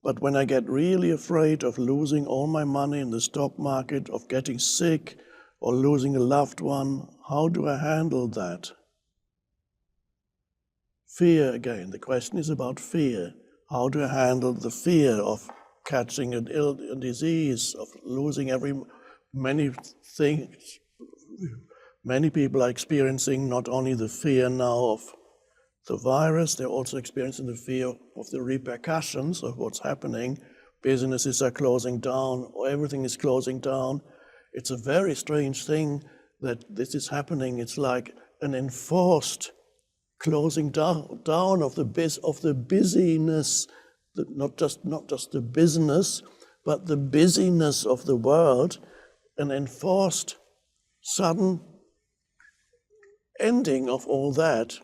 But when I get really afraid of losing all my money in the stock market, of getting sick, or losing a loved one, how do I handle that? Fear again. The question is about fear. How do I handle the fear of catching a disease, of losing many things? Many people are experiencing not only the fear now of the virus, they're also experiencing the fear of the repercussions of what's happening. Businesses are closing down, or everything is closing down. It's a very strange thing that this is happening. It's like an enforced closing down of the busyness, not just the business, but the busyness of the world, an enforced sudden ending of all that.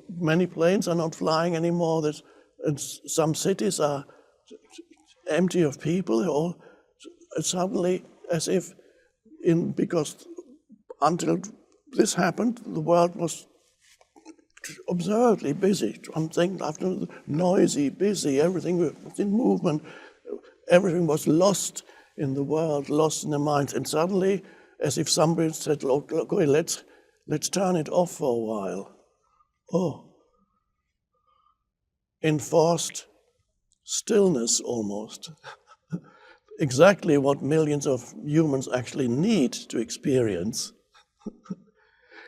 Many planes are not flying anymore. And some cities are empty of people, or suddenly, as if because until this happened, the world was absurdly busy. One thing after noisy, busy, everything was in movement. Everything was lost in the world, lost in the minds. And suddenly, as if somebody said, look, let's turn it off for a while. Oh, enforced stillness almost. Exactly what millions of humans actually need to experience.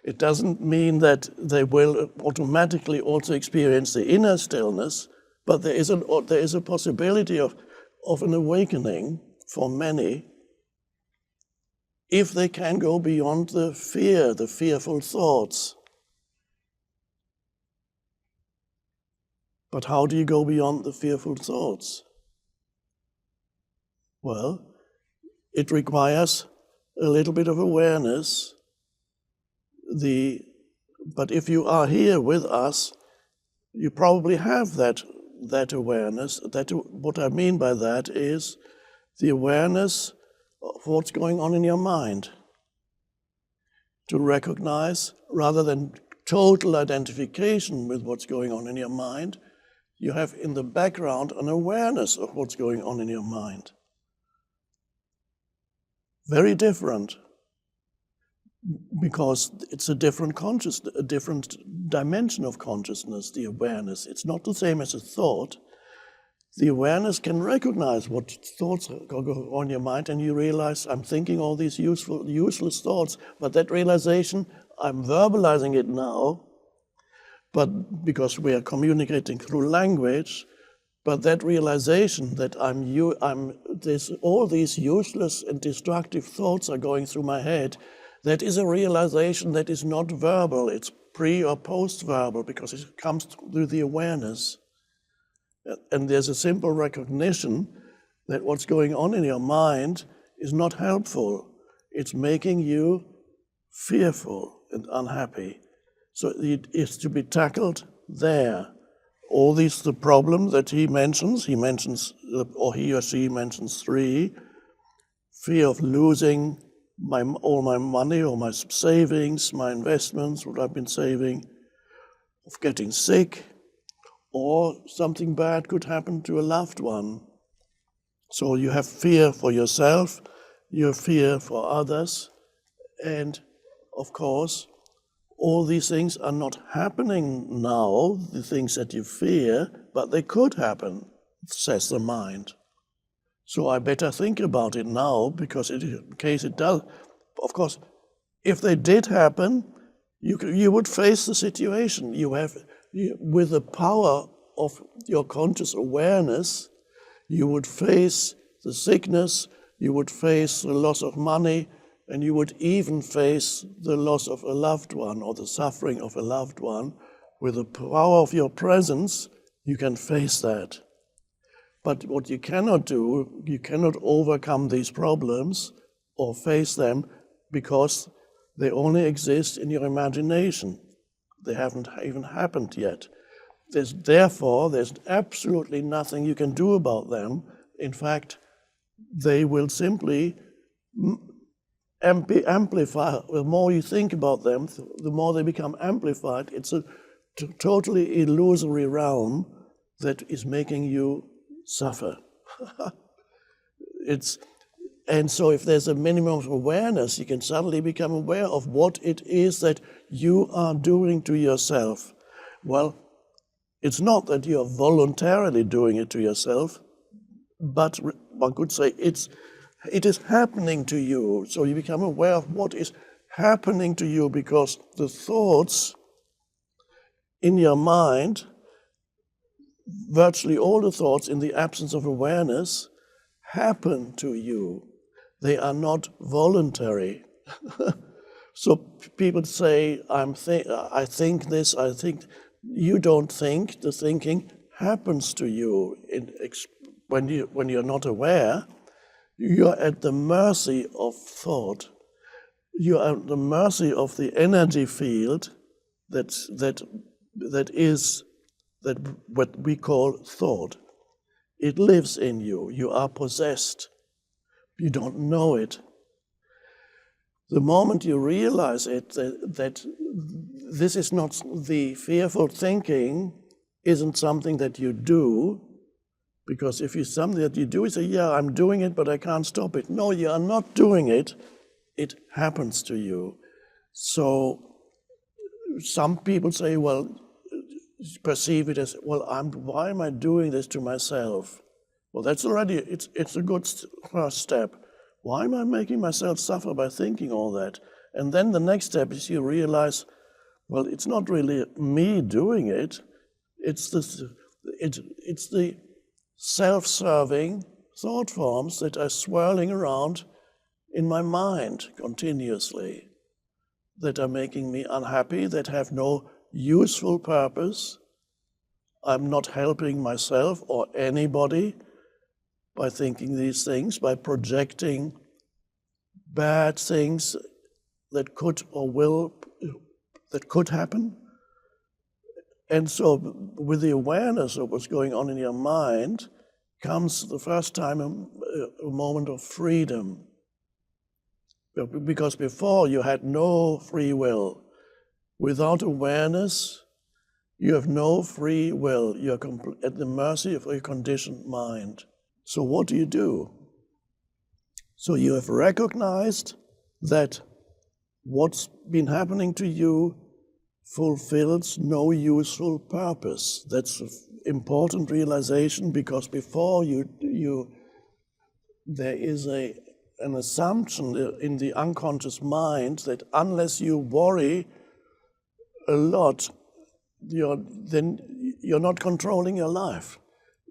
It doesn't mean that they will automatically also experience the inner stillness, but there is a possibility of an awakening for many if they can go beyond the fear, the fearful thoughts. But how do you go beyond the fearful thoughts? Well, it requires a little bit of awareness. But if you are here with us, you probably have that awareness. What I mean by that is the awareness of what's going on in your mind. To recognize, rather than total identification with what's going on in your mind, you have in the background an awareness of what's going on in your mind. Very different, because it's a different consciousness, a different dimension of consciousness, the awareness. It's not the same as a thought. The awareness can recognize what thoughts go on in your mind, and you realize, I'm thinking all these useless thoughts, but that realization, I'm verbalizing it now, but because we are communicating through language, but that realization that all these useless and destructive thoughts are going through my head, that is a realization that is not verbal. It's pre or post-verbal, because it comes through the awareness. And there's a simple recognition that what's going on in your mind is not helpful. It's making you fearful and unhappy. So it is to be tackled there. All these, the problem that he mentions, or he or she mentions 3, fear of losing all my money, or my savings, my investments, what I've been saving, of getting sick, or something bad could happen to a loved one. So you have fear for yourself, you have fear for others, and of course, all these things are not happening now, the things that you fear, but they could happen, says the mind. So I better think about it now, because in case it does, of course, if they did happen, you would face the situation. With the power of your conscious awareness, you would face the sickness, you would face the loss of money, and you would even face the loss of a loved one or the suffering of a loved one. With the power of your presence, you can face that. But what you cannot do, you cannot overcome these problems or face them, because they only exist in your imagination. They haven't even happened yet. Therefore, there's absolutely nothing you can do about them. In fact, they will simply amplify. The more you think about them, the more they become amplified. It's a totally illusory realm that is making you suffer. And so if there's a minimum of awareness, you can suddenly become aware of what it is that you are doing to yourself. Well, it's not that you are voluntarily doing it to yourself, but one could say it is happening to you. So you become aware of what is happening to you, because the thoughts in your mind, virtually all the thoughts in the absence of awareness, happen to you. They are not voluntary. So people say, I think this, I think. You don't think, the thinking happens to you. When you're not aware, you're at the mercy of thought. You're at the mercy of the energy field that what we call thought. It lives in you. You are possessed. You don't know it. The moment you realize it, that this is not the fearful thinking, isn't something that you do, because if it's something that you do, you say, yeah, I'm doing it, but I can't stop it. No, you are not doing it. It happens to you. So some people say, well, perceive it as, well, why am I doing this to myself? Well, that's already, it's a good first step. Why am I making myself suffer by thinking all that? And then the next step is you realize, well, it's not really me doing it. It's the self-serving thought forms that are swirling around in my mind continuously, that are making me unhappy, that have no useful purpose. I'm not helping myself or anybody by thinking these things, by projecting bad things that could happen. And so with the awareness of what's going on in your mind comes the first time a moment of freedom. Because before you had no free will. Without awareness, you have no free will. You're at the mercy of a conditioned mind. So what do? So you have recognized that what's been happening to you fulfills no useful purpose. That's an important realization, because before there is an assumption in the unconscious mind that unless you worry a lot, then you're not controlling your life.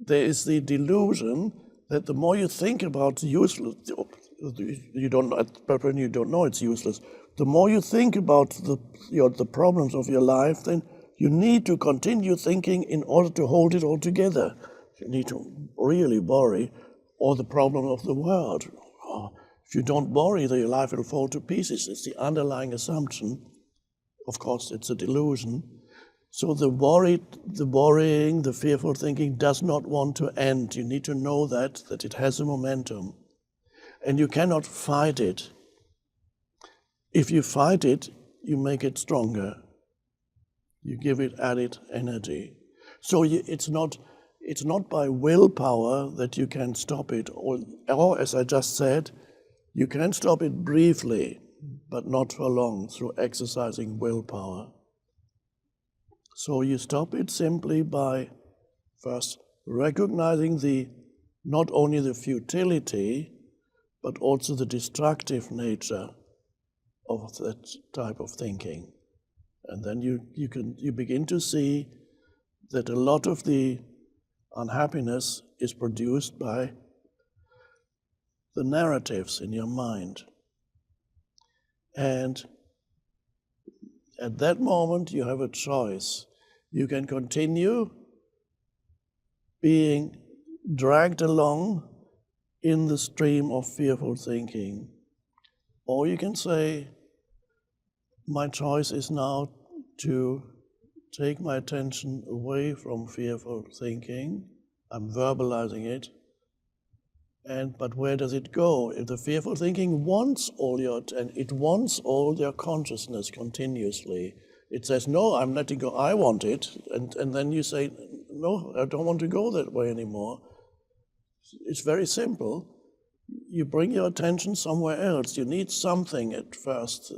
There is the delusion that the more you think about useless, you don't know it's useless. The more you think about the problems of your life, then you need to continue thinking in order to hold it all together. You need to really worry, or the problem of the world. If you don't worry, then your life will fall to pieces. It's the underlying assumption. Of course, it's a delusion. So the worrying, the fearful thinking does not want to end. You need to know that it has a momentum. And you cannot fight it. If you fight it, you make it stronger. You give it added energy. So it's not by willpower that you can stop it, or as I just said, you can stop it briefly, but not for long, through exercising willpower. So you stop it simply by first recognizing not only the futility, but also the destructive nature of that type of thinking. And then you begin to see that a lot of the unhappiness is produced by the narratives in your mind. And at that moment, you have a choice. You can continue being dragged along in the stream of fearful thinking. Or you can say, my choice is now to take my attention away from fearful thinking. I'm verbalizing it. But where does it go? If the fearful thinking wants all your consciousness continuously. It says, no, I'm letting go, I want it. And then you say, no, I don't want to go that way anymore. It's very simple. You bring your attention somewhere else. You need something at first.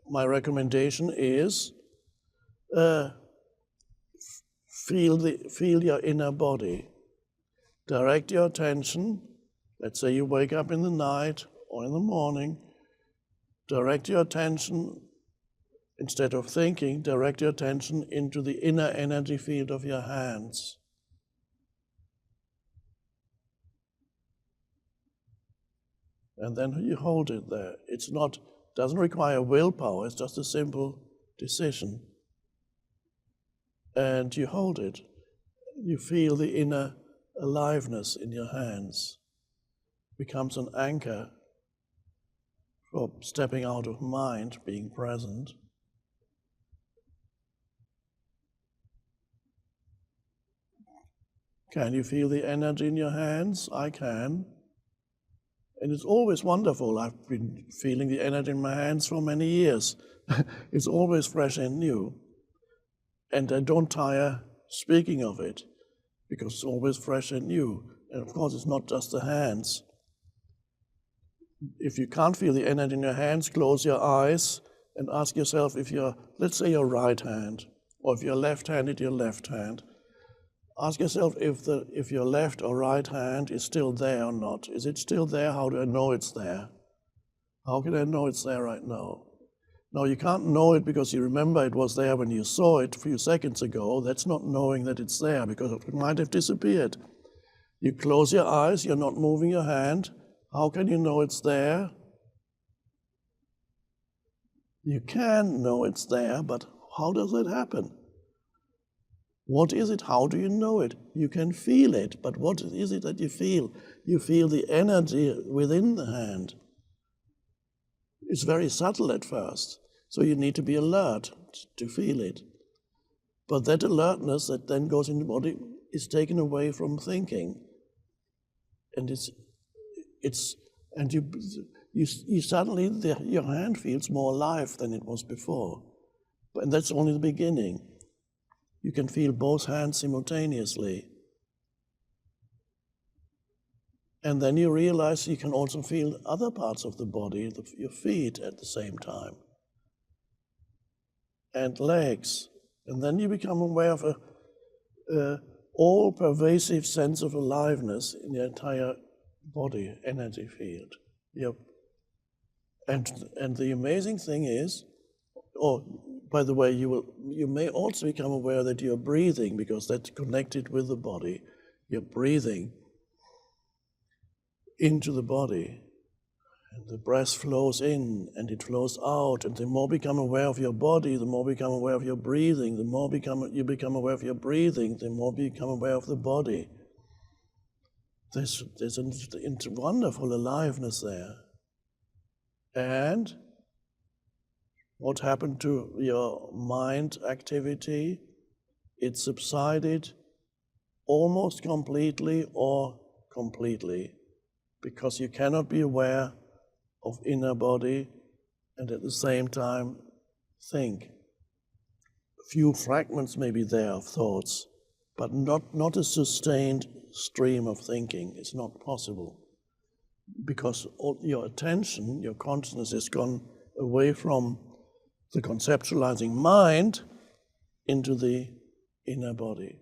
My recommendation is feel your inner body. Direct your attention. Let's say you wake up in the night or in the morning. Direct your attention, instead of thinking, direct your attention into the inner energy field of your hands. And then you hold it there. Doesn't require willpower, it's just a simple decision. And you hold it. You feel the inner aliveness in your hands. Becomes an anchor for stepping out of mind, being present. Can you feel the energy in your hands? I can. And it's always wonderful. I've been feeling the energy in my hands for many years. It's always fresh and new. And I don't tire speaking of it, because it's always fresh and new. And of course, it's not just the hands. If you can't feel the energy in your hands, close your eyes and ask yourself if let's say your right hand, or if you're left-handed, your left hand. Ask yourself if your left or right hand is still there or not. Is it still there? How do I know it's there? How can I know it's there right now? No, you can't know it because you remember it was there when you saw it a few seconds ago. That's not knowing that it's there, because it might have disappeared. You close your eyes, you're not moving your hand. How can you know it's there? You can know it's there, but how does that happen? What is it? How do you know it? You can feel it, but what is it that you feel? You feel the energy within the hand. It's very subtle at first, so you need to be alert to feel it. But that alertness that then goes in the body is taken away from thinking, and you suddenly your hand feels more alive than it was before, and that's only the beginning. You can feel both hands simultaneously. And then you realize you can also feel other parts of the body, your feet at the same time, and legs. And then you become aware of a all-pervasive sense of aliveness in the entire body, energy field. Yep. And the amazing thing is, by the way, you may also become aware that you're breathing, because that's connected with the body. You're breathing into the body, and the breath flows in and it flows out, and the more become aware of your body, the more become aware of your breathing. The more you become aware of your breathing, the more become aware of the body. There's a wonderful aliveness there. And what happened to your mind activity? It subsided almost completely or completely, because you cannot be aware of inner body and at the same time think. A few fragments may be there of thoughts, but not a sustained stream of thinking. It's not possible, because all your attention, your consciousness has gone away from the conceptualizing mind into the inner body.